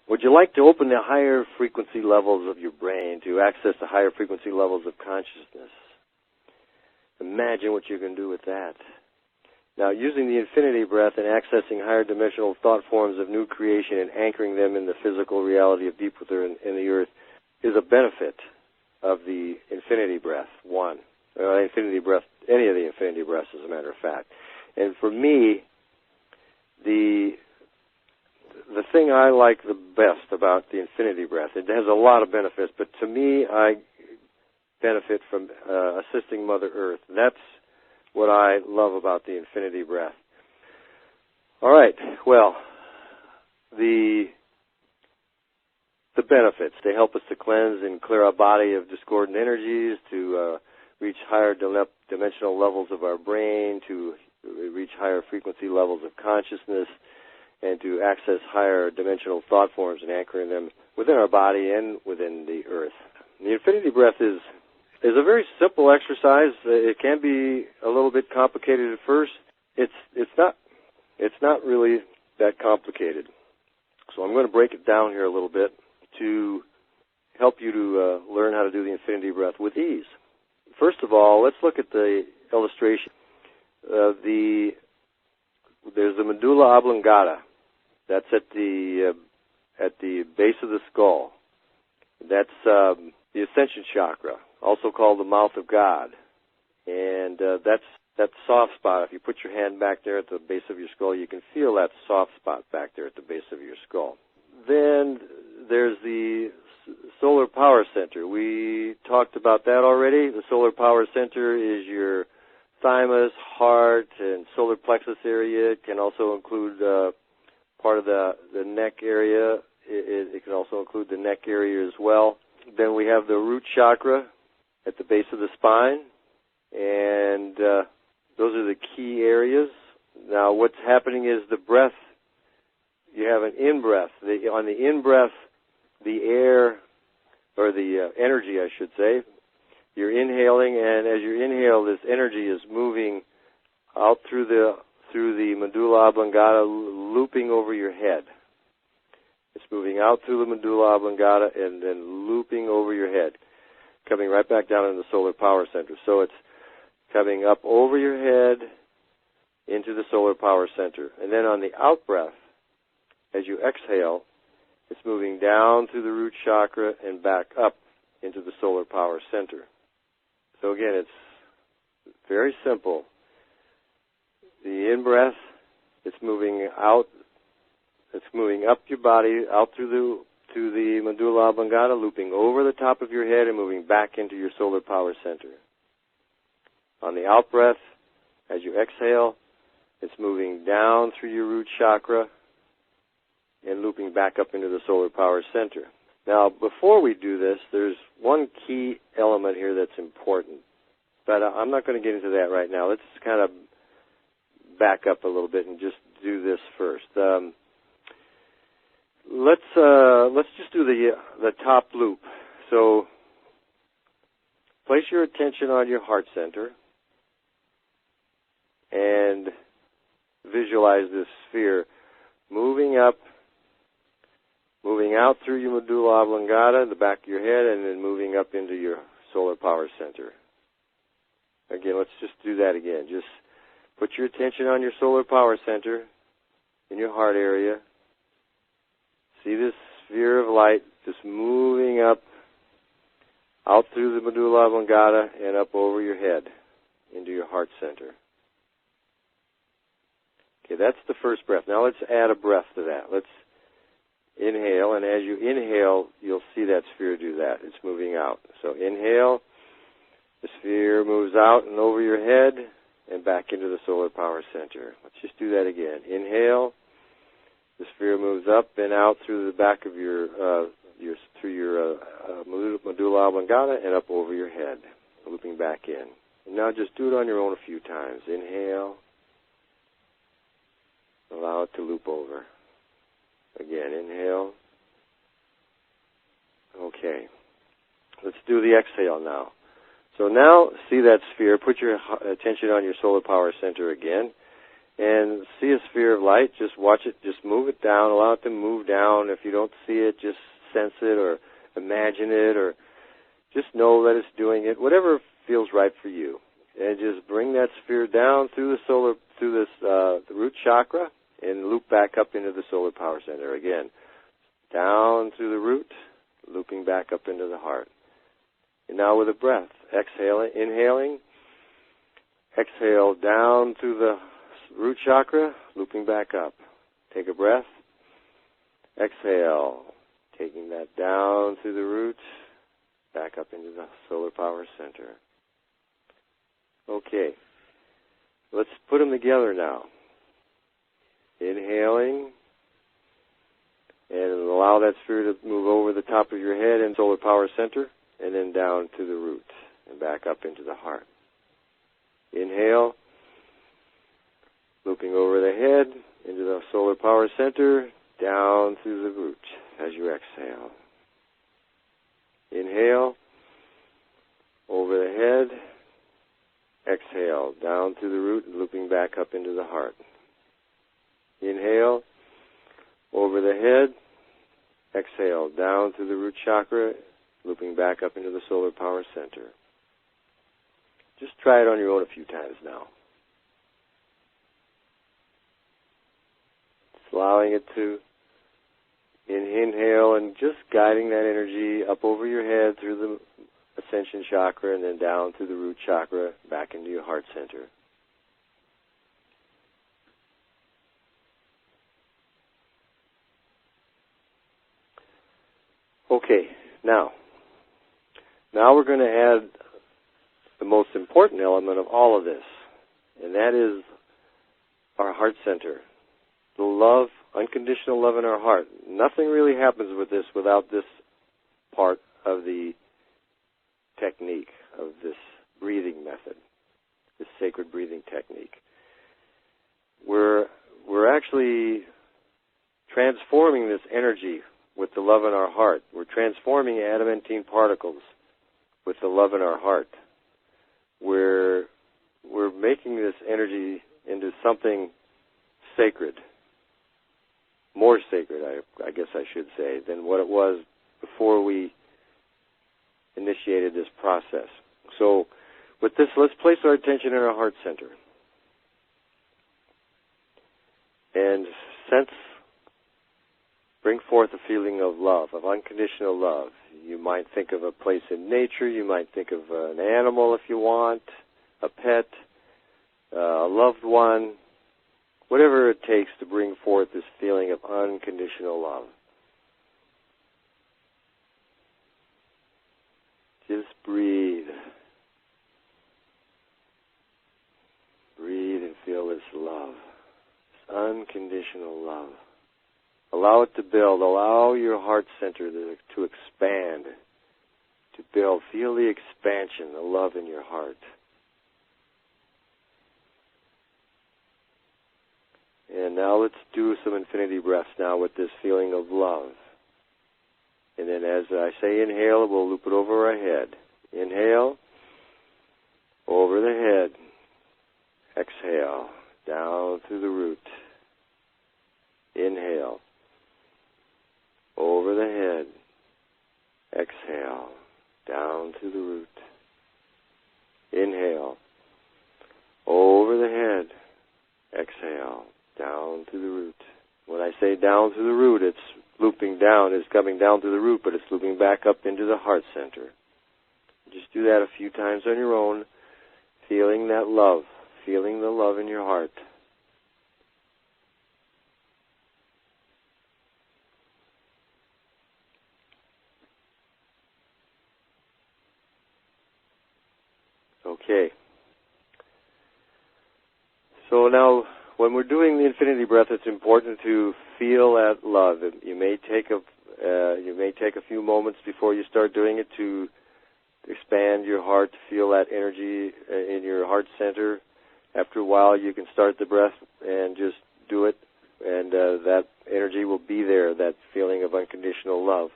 Would you like to open the higher frequency levels of your brain to access the higher frequency levels of consciousness? Imagine what you can do with that. Now, using the infinity breath and accessing higher dimensional thought forms of new creation and anchoring them in the physical reality of deep within in the earth is a benefit of the infinity breath, infinity breath, any of the infinity breaths, as a matter of fact. And for me, the thing I like the best about the infinity breath, it has a lot of benefits, but to me, I benefit from assisting Mother Earth. That's what I love about the infinity breath. All right, well, the benefits, they help us to cleanse and clear our body of discordant energies, to reach higher dimensional levels of our brain, to reach higher frequency levels of consciousness, and to access higher dimensional thought forms and anchoring them within our body and within the earth. The infinity breath is a very simple exercise. It can be a little bit complicated at first. It's not really that complicated. So I'm going to break it down here a little bit to help you to learn how to do the infinity breath with ease. First of all, let's look at the illustration. There's the medulla oblongata. That's at the base of the skull. That's the ascension chakra, also called the mouth of God. And that's that soft spot. If you put your hand back there at the base of your skull, you can feel that soft spot back there at the base of your skull. Then there's the solar power center. We talked about that already. The solar power center is your thymus, heart, and solar plexus area. It can also include part of the neck area. It can also include the neck area as well. Then we have the root chakra at the base of the spine, and those are the key areas. Now, what's happening is the breath, you have an in-breath. On the in-breath, the air, or the energy, I should say, you're inhaling, and as you inhale, this energy is moving out through the medulla oblongata, looping over your head. It's moving out through the medulla oblongata and then looping over your head, coming right back down in the solar power center. So it's coming up over your head into the solar power center. And then on the out-breath, as you exhale, it's moving down through the root chakra and back up into the solar power center. So again, it's very simple. The in-breath, it's moving out, it's moving up your body, out through the medulla oblongata, looping over the top of your head and moving back into your solar power center. On the out-breath, as you exhale, it's moving down through your root chakra and looping back up into the solar power center. Now, before we do this, there's one key element here that's important, but I'm not going to get into that right now. Let's kind of back up a little bit and just do this first. Let's just do the top loop. So, place your attention on your heart center and visualize this sphere moving up, moving out through your medulla oblongata, the back of your head, and then moving up into your solar power center. Again, let's just do that again. Just put your attention on your solar power center in your heart area. See this sphere of light just moving up, out through the medulla oblongata and up over your head into your heart center. Okay, that's the first breath. Now let's add a breath to that. Let's inhale, and as you inhale, you'll see that sphere do that. It's moving out. So inhale, the sphere moves out and over your head and back into the solar power center. Let's just do that again. Inhale, the sphere moves up and out through the back of your medulla oblongata and up over your head, looping back in. And now just do it on your own a few times. Inhale, allow it to loop over. Again, inhale. Okay. Let's do the exhale now. So now, see that sphere. Put your attention on your solar power center again. and see a sphere of light. Just watch it, just move it down, allow it to move down. If you don't see it, just sense it or imagine it, or just know that it's doing it, whatever feels right for you. And just bring that sphere down through the root chakra and loop back up into the solar power center again. Down through the root, looping back up into the heart. And now with a breath, inhaling, exhale down through the root chakra, looping back up. Take a breath, exhale, taking that down through the root, back up into the solar power center. Okay, let's put them together now. Inhaling, and allow that sphere to move over the top of your head and solar power center, and then down to the root, and back up into the heart. Inhale, looping over the head, into the solar power center, down through the root as you exhale. Inhale, over the head, exhale, down through the root, and looping back up into the heart. Inhale, over the head, exhale, down through the root chakra, looping back up into the solar power center. Just try it on your own a few times now. Just allowing it to inhale and just guiding that energy up over your head through the ascension chakra and then down through the root chakra back into your heart center. Okay, now we're going to add the most important element of all of this, and that is our heart center. The love, unconditional love in our heart. Nothing really happens with this without this part of the technique, of this breathing method, this sacred breathing technique. We're actually transforming this energy with the love in our heart. We're transforming adamantine particles with the love in our heart. We're making this energy into something sacred, more sacred, I guess I should say, than what it was before we initiated this process. So with this, let's place our attention in our heart center and bring forth a feeling of love, of unconditional love. You might think of a place in nature. You might think of an animal if you want, a pet, a loved one, whatever it takes to bring forth this feeling of unconditional love. Just breathe. Breathe and feel this love, this unconditional love. Allow it to build. Allow your heart center to expand, to build. Feel the expansion, the love in your heart. And now let's do some infinity breaths now with this feeling of love. And then as I say inhale, we'll loop it over our head. Inhale, over the head. Exhale, down through the root. Inhale, over the head. Exhale, down through the root. Inhale, over the head. Exhale, down through the root. When I say down through the root, it's looping down. It's coming down through the root, but it's looping back up into the heart center. Just do that a few times on your own, feeling that love, feeling the love in your heart. Okay. So now, when we're doing the infinity breath, it's important to feel that love. You may take a few moments before you start doing it to expand your heart, to feel that energy in your heart center. After a while, you can start the breath and just do it, and that energy will be there, that feeling of unconditional love.